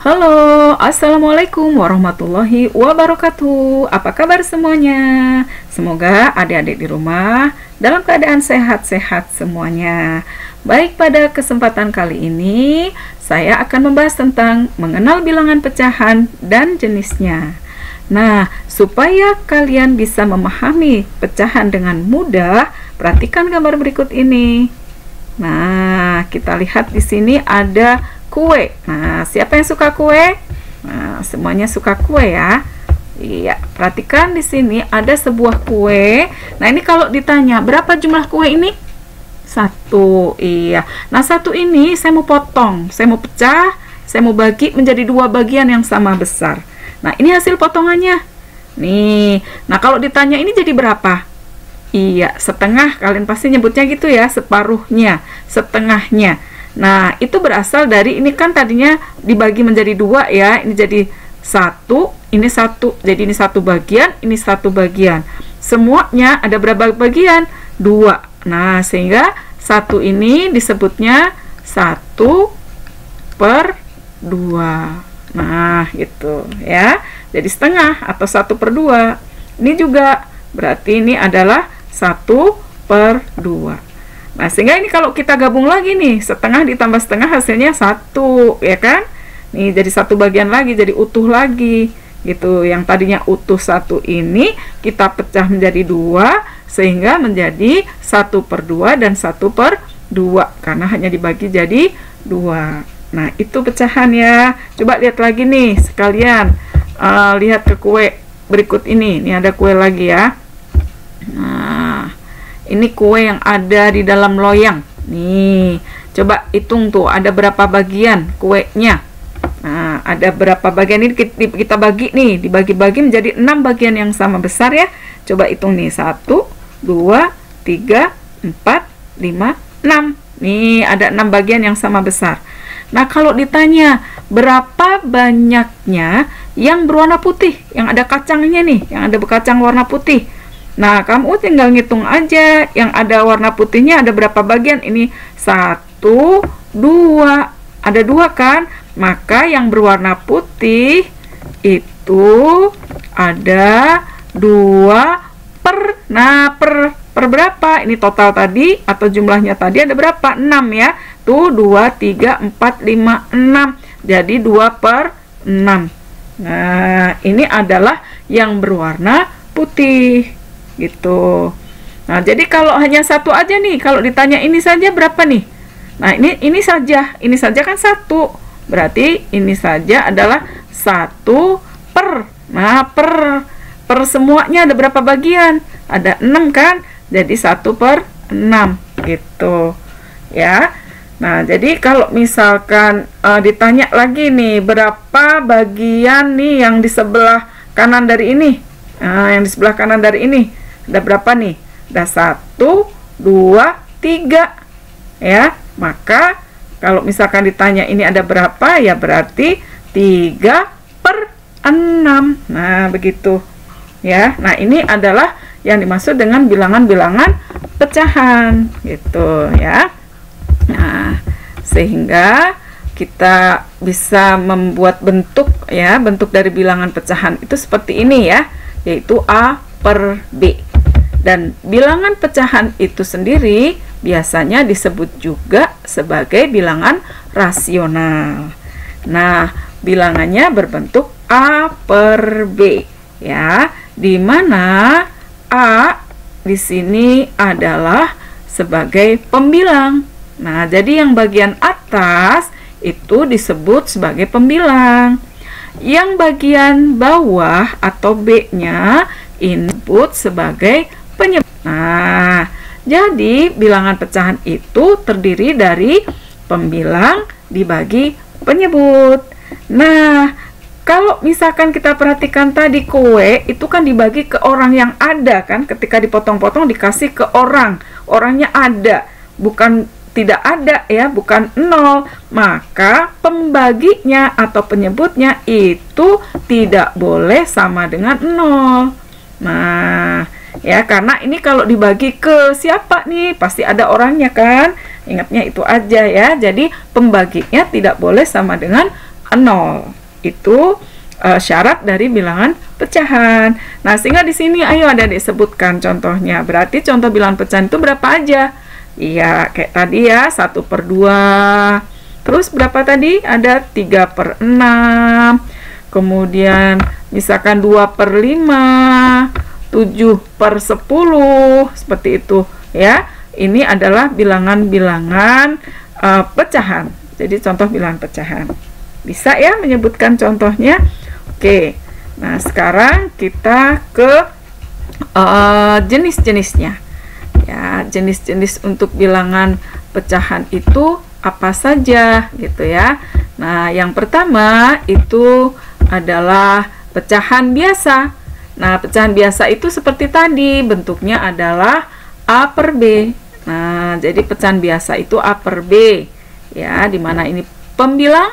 Halo, Assalamualaikum warahmatullahi wabarakatuh. Apa kabar semuanya? Semoga adik-adik di rumah dalam keadaan sehat-sehat semuanya. Baik, pada kesempatan kali ini saya akan membahas tentang mengenal bilangan pecahan dan jenisnya. Nah, supaya kalian bisa memahami pecahan dengan mudah, perhatikan gambar berikut ini. Nah, kita lihat di sini ada kue. Nah, siapa yang suka kue? Nah, semuanya suka kue ya. Iya, perhatikan di sini ada sebuah kue. Nah, ini kalau ditanya berapa jumlah kue ini? Satu. Iya. Nah, satu ini saya mau potong, saya mau pecah, saya mau bagi menjadi dua bagian yang sama besar. Nah, ini hasil potongannya. Nih. Nah, kalau ditanya ini jadi berapa? Iya, setengah. Kalian pasti nyebutnya gitu ya, separuhnya, setengahnya. Nah, itu berasal dari, ini kan tadinya dibagi menjadi dua ya, ini jadi satu, ini satu, jadi ini satu bagian, ini satu bagian. Semuanya ada berapa bagian? Dua. Nah, sehingga satu ini disebutnya 1/2. Nah, gitu ya. Jadi setengah atau 1/2. Ini juga berarti ini adalah 1/2. Nah, sehingga ini kalau kita gabung lagi nih, setengah ditambah setengah hasilnya 1, ya kan? Nih, jadi satu bagian lagi, jadi utuh lagi, gitu. Yang tadinya utuh 1 ini, kita pecah menjadi 2, sehingga menjadi 1/2 dan 1/2, karena hanya dibagi jadi 2. Nah, itu pecahan ya. Coba lihat lagi nih, sekalian. Lihat ke kue berikut ini. Ini ada kue lagi ya. Nah, ini kue yang ada di dalam loyang. Nih, coba hitung tuh ada berapa bagian kuenya. Nah, ada berapa bagian ini kita bagi nih, dibagi-bagi menjadi 6 bagian yang sama besar ya. Coba hitung nih, 1, 2, 3, 4, 5, 6. Nih, ada 6 bagian yang sama besar. Nah, kalau ditanya berapa banyaknya yang berwarna putih, yang ada kacangnya nih, yang ada kacang warna putih. Nah, kamu tinggal ngitung aja yang ada warna putihnya ada berapa bagian. Ini 1, 2, ada 2 kan? Maka yang berwarna putih itu ada 2 per. Nah, per berapa? Ini total tadi atau jumlahnya tadi ada berapa? 6 ya. Tuh 2, 3, 4, 5, 6. Jadi 2/6. Nah, ini adalah yang berwarna putih. Gitu. Nah, jadi kalau hanya satu aja nih, kalau ditanya ini saja berapa nih? Nah, ini saja kan 1. Berarti ini saja adalah 1 per. Nah, per semuanya ada berapa bagian? Ada 6 kan? Jadi 1/6 gitu. Ya. Nah, jadi kalau misalkan ditanya lagi nih, berapa bagian nih yang di sebelah kanan dari ini? Nah, yang di sebelah kanan dari ini ada berapa nih? Ada 1, 2, 3 ya. Maka kalau misalkan ditanya ini ada berapa, ya berarti 3/6. Nah, begitu ya. Nah, ini adalah yang dimaksud dengan bilangan-bilangan pecahan gitu ya. Nah, sehingga kita bisa membuat bentuk ya, bentuk dari bilangan pecahan itu seperti ini ya, yaitu A/B. Dan bilangan pecahan itu sendiri biasanya disebut juga sebagai bilangan rasional. Nah, bilangannya berbentuk A/B ya, di mana A di sini adalah sebagai pembilang. Nah, jadi yang bagian atas itu disebut sebagai pembilang. Yang bagian bawah atau B-nya input sebagai penyebut. Nah, jadi bilangan pecahan itu terdiri dari pembilang dibagi penyebut. Nah, kalau misalkan kita perhatikan tadi kue itu kan dibagi ke orang yang ada kan, ketika dipotong-potong dikasih ke orang, orangnya ada, bukan tidak ada ya, bukan 0. Maka pembaginya atau penyebutnya itu tidak boleh sama dengan 0. Nah, ya karena ini kalau dibagi ke siapa nih, pasti ada orangnya kan. Ingatnya itu aja ya. Jadi pembaginya tidak boleh sama dengan 0. Itu syarat dari bilangan pecahan. Nah, sehingga di sini ayo ada disebutkan contohnya. Berarti contoh bilangan pecahan itu berapa aja? Iya, kayak tadi ya, 1/2. Terus berapa tadi? Ada 3/6. Kemudian misalkan 2/5, 7/10, seperti itu ya. Ini adalah bilangan-bilangan pecahan. Jadi contoh bilangan pecahan. Bisa ya menyebutkan contohnya? Oke. Nah, sekarang kita ke jenis-jenisnya. Ya, jenis-jenis untuk bilangan pecahan itu apa saja gitu ya. Nah, yang pertama itu adalah pecahan biasa. Nah, pecahan biasa itu seperti tadi, bentuknya adalah A per B. Nah, jadi pecahan biasa itu A per B. Ya, dimana ini pembilang,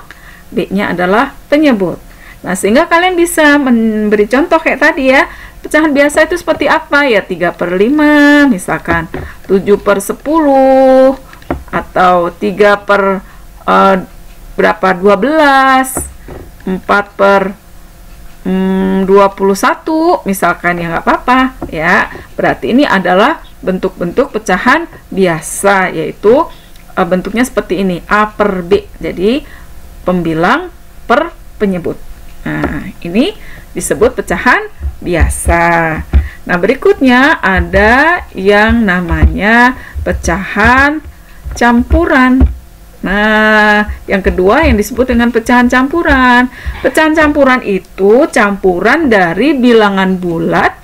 B-nya adalah penyebut. Nah, sehingga kalian bisa memberi contoh kayak tadi ya. Pecahan biasa itu seperti apa? Ya 3/5, misalkan 7/10, atau 3/12, 4/21, misalkan, ya nggak apa-apa ya. Berarti ini adalah bentuk-bentuk pecahan biasa, yaitu bentuknya seperti ini, A per B. Jadi pembilang per penyebut. Nah, ini disebut pecahan biasa. Nah, berikutnya ada yang namanya pecahan campuran. Nah, yang kedua yang disebut dengan pecahan campuran. Pecahan campuran itu campuran dari bilangan bulat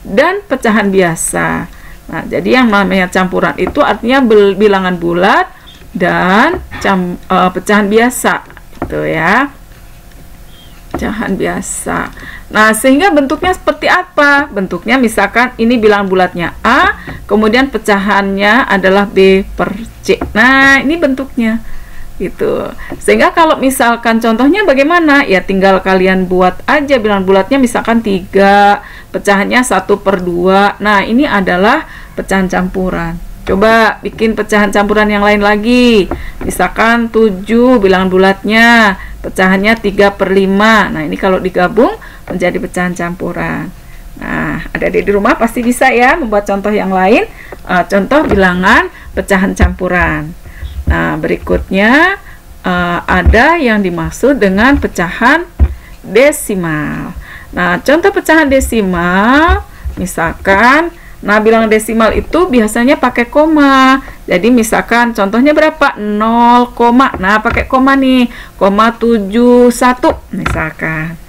dan pecahan biasa. Nah, jadi yang namanya campuran itu artinya bilangan bulat dan pecahan biasa, gitu ya. Pecahan biasa. Nah, sehingga bentuknya seperti apa? Bentuknya misalkan ini bilangan bulatnya A, kemudian pecahannya adalah B per C. Nah, ini bentuknya gitu. Sehingga kalau misalkan contohnya bagaimana? Ya tinggal kalian buat aja bilangan bulatnya, misalkan 3, pecahannya 1/2. Nah, ini adalah pecahan campuran. Coba bikin pecahan campuran yang lain lagi. Misalkan 7 bilangan bulatnya, pecahannya 3/5. Nah, ini kalau digabung menjadi pecahan campuran. Nah, adik-adik di rumah pasti bisa ya membuat contoh yang lain, contoh bilangan pecahan campuran. Nah, berikutnya ada yang dimaksud dengan pecahan desimal. Nah, contoh pecahan desimal, misalkan, nah, bilangan desimal itu biasanya pakai koma. Jadi misalkan contohnya berapa? 0, nah pakai koma nih, 0,71 misalkan.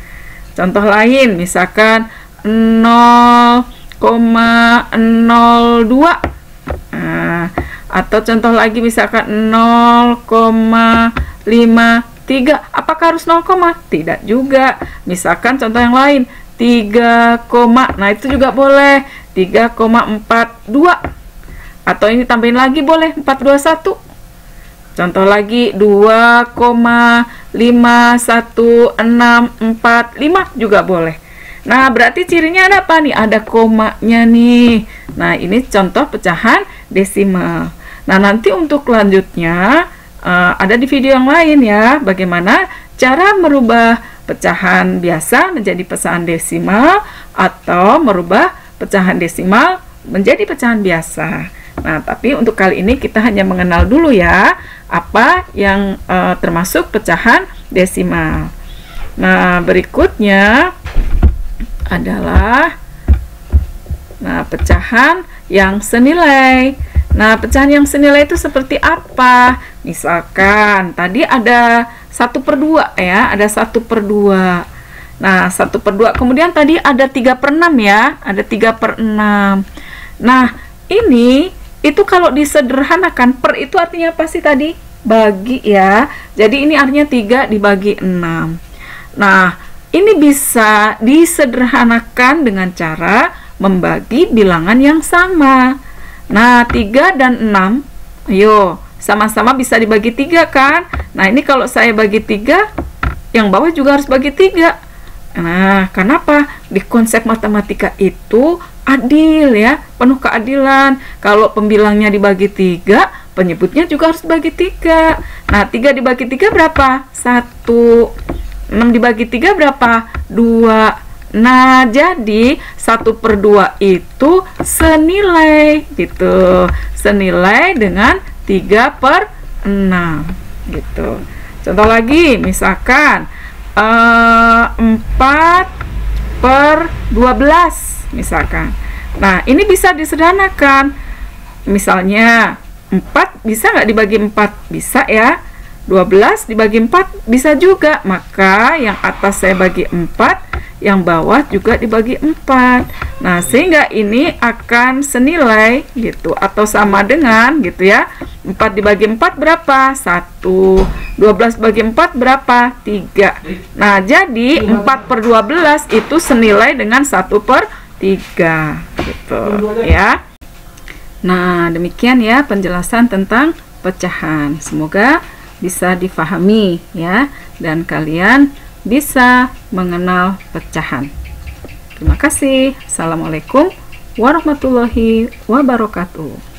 Contoh lain misalkan 0,02. Nah, atau contoh lagi misalkan 0,53. Apakah harus 0, tidak juga. Misalkan contoh yang lain 3, nah itu juga boleh 3,42. Atau ini tambahin lagi boleh 421. Contoh lagi 2,5165 juga boleh. Nah, berarti cirinya ada apa nih? Ada komanya nih. Nah, ini contoh pecahan desimal. Nah, nanti untuk lanjutnya ada di video yang lain ya, bagaimana cara merubah pecahan biasa menjadi pecahan desimal atau merubah pecahan desimal menjadi pecahan biasa. Nah, tapi untuk kali ini kita hanya mengenal dulu ya apa yang termasuk pecahan desimal. Nah, berikutnya adalah pecahan yang senilai. Nah, pecahan yang senilai itu seperti apa? Misalkan tadi ada 1/2 ya, ada 1/2. Nah, 1/2. Kemudian tadi ada 3/6 ya, ada 3/6. Nah, ini itu kalau disederhanakan, per itu artinya apa sih tadi? Bagi ya. Jadi ini artinya 3 dibagi 6. Nah, ini bisa disederhanakan dengan cara membagi bilangan yang sama. Nah, 3 dan 6, ayo, sama-sama bisa dibagi 3 kan? Nah, ini kalau saya bagi 3, yang bawah juga harus bagi 3. Nah, kenapa? Di konsep matematika itu adil ya, penuh keadilan. Kalau pembilangnya dibagi 3, penyebutnya juga harus bagi 3. Nah, 3 dibagi 3 berapa? 1. 6 dibagi 3 berapa? 2. Nah, jadi 1/2 itu senilai gitu. Senilai dengan 3/6 gitu. Contoh lagi, misalkan 4/12 misalkan. Nah, ini bisa disederhanakan. Misalnya 4 bisa nggak dibagi 4? Bisa ya. 12 dibagi 4 bisa juga. Maka yang atas saya bagi 4, yang bawah juga dibagi 4. Nah, sehingga ini akan senilai gitu, atau sama dengan gitu ya. 4 dibagi 4 berapa? 1. 12 bagi 4 berapa? 3. Nah, jadi 4/12 itu senilai dengan 1/3 gitu ya. Nah, demikian ya penjelasan tentang pecahan. Semoga bisa difahami ya, dan kalian bisa mengenal pecahan. Terima kasih. Assalamualaikum warahmatullahi wabarakatuh.